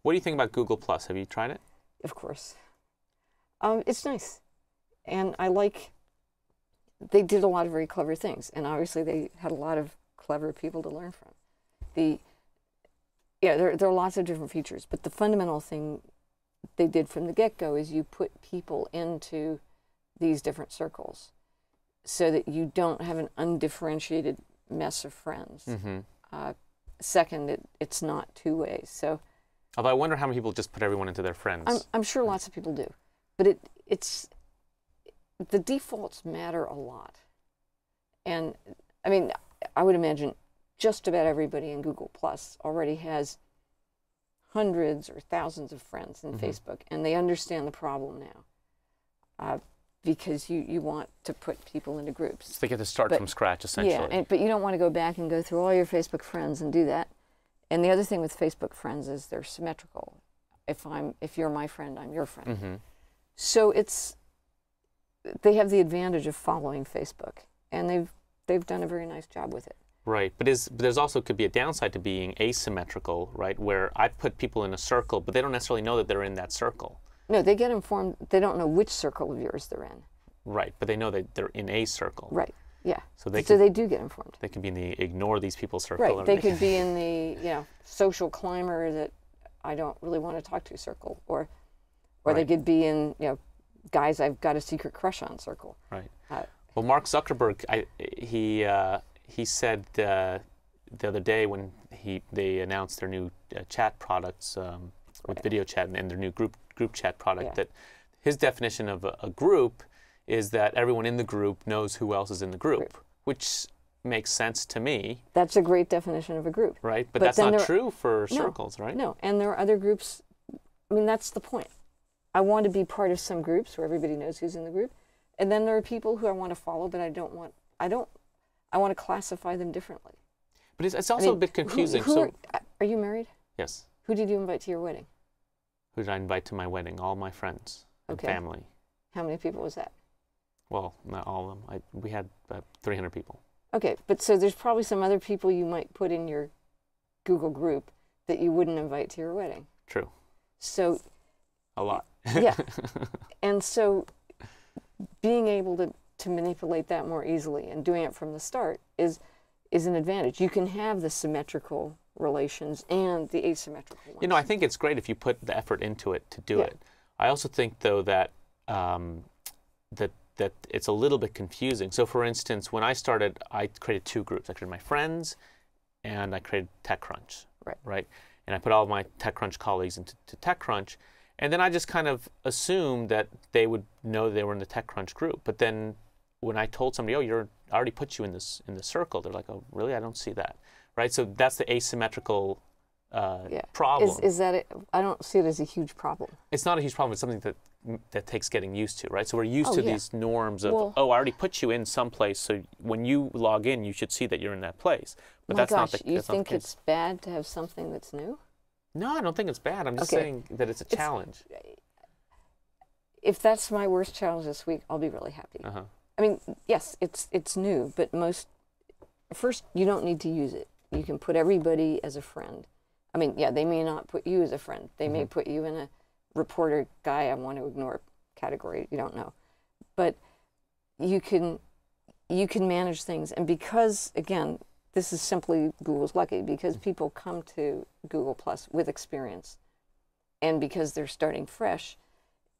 What do you think about Google Plus? Have you tried it? Of course. It's nice. And I like, they did a lot of very clever things. And obviously they had a lot of clever people to learn from. There are lots of different features, but the fundamental thing they did from the get-go is you put people into these different circles so that you don't have an undifferentiated mess of friends. Second, it's not two ways. So, although I wonder how many people just put everyone into their friends. I'm sure lots of people do, but it's the defaults matter a lot. And I mean, I would imagine just about everybody in Google Plus already has hundreds or thousands of friends in Facebook, and they understand the problem now because you want to put people into groups. So they get to start from scratch, essentially. Yeah, but you don't want to go back and go through all your Facebook friends and do that. And the other thing with Facebook friends is they're symmetrical. If you're my friend, I'm your friend. So they have the advantage of following Facebook, and they've done a very nice job with it. Right, but there's also could be a downside to being asymmetrical, right? Where I put people in a circle, but they don't necessarily know that they're in that circle. No, they get informed. They don't know which circle of yours they're in. Right, but they know that they're in a circle. Right. Yeah. So they do get informed. They can be in the ignore these people circle. Right. They could be in the social climber that I don't really want to talk to circle, or they could be in guys I've got a secret crush on circle. Right. Well, Mark Zuckerberg, he said the other day when they announced their new chat products with video chat and their new group chat product, that his definition of a group is that everyone in the group knows who else is in the group, which makes sense to me. That's a great definition of a group. Right, but that's not true for circles, right? No, and there are other groups. I mean, that's the point. I want to be part of some groups where everybody knows who's in the group, and then there are people who I want to follow, but I want to classify them differently. But it's also a bit confusing. Are you married? Yes. Who did you invite to your wedding? Who did I invite to my wedding? All my friends and family. How many people was that? Well, not all of them. We had 300 people. Okay, but so there's probably some other people you might put in your Google group that you wouldn't invite to your wedding. True. So. A lot. Yeah. And so being able to manipulate that more easily and doing it from the start is an advantage. You can have the symmetrical relations and the asymmetrical ones. I think it's great if you put the effort into it to do it. I also think, though, that that it's a little bit confusing. So, for instance, when I started, I created two groups. I created my friends, and I created TechCrunch. Right. And I put all of my TechCrunch colleagues into TechCrunch, and then I just kind of assumed that they would know they were in the TechCrunch group. But then when I told somebody, "Oh, I already put you in the circle," they're like, "Oh, really? I don't see that." Right. So that's the asymmetrical problem. Is that it? I don't see it as a huge problem. It's not a huge problem. It's something that takes getting used to, right? So we're used to these norms of, I already put you in some place, so when you log in, you should see that you're in that place. But that's not the case. You think it's bad to have something that's new? No, I don't think it's bad. I'm just saying that it's a challenge. If that's my worst challenge this week, I'll be really happy. I mean, yes, it's new, but first, you don't need to use it. You can put everybody as a friend. I mean, they may not put you as a friend. They may put you in a reporter guy I want to ignore category. You don't know. But you can manage things. And because, again, this is simply Google's lucky, because people come to Google Plus with experience. And because they're starting fresh,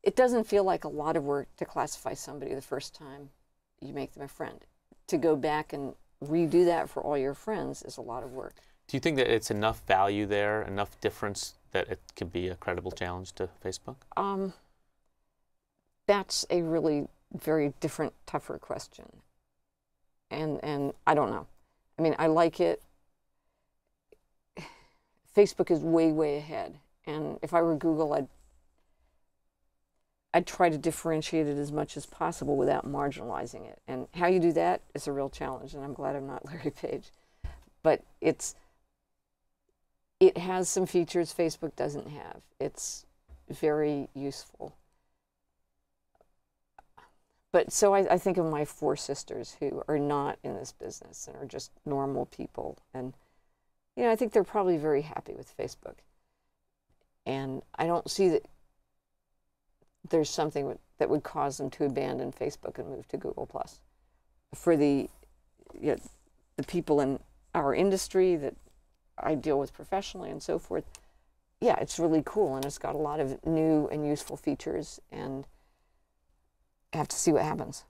it doesn't feel like a lot of work to classify somebody the first time you make them a friend. To go back and redo that for all your friends is a lot of work. Do you think that it's enough value there, enough difference, that it could be a credible challenge to Facebook? That's a really very different, tougher question. And I don't know. I mean, I like it. Facebook is way, way ahead. And if I were Google, I'd try to differentiate it as much as possible without marginalizing it. And how you do that is a real challenge, and I'm glad I'm not Larry Page. But it has some features Facebook doesn't have. It's very useful. But so I think of my four sisters who are not in this business and are just normal people. And, I think they're probably very happy with Facebook. And I don't see that there's something that would cause them to abandon Facebook and move to Google+. For the people in our industry that I deal with professionally and so forth, yeah, it's really cool, and it's got a lot of new and useful features, and I have to see what happens.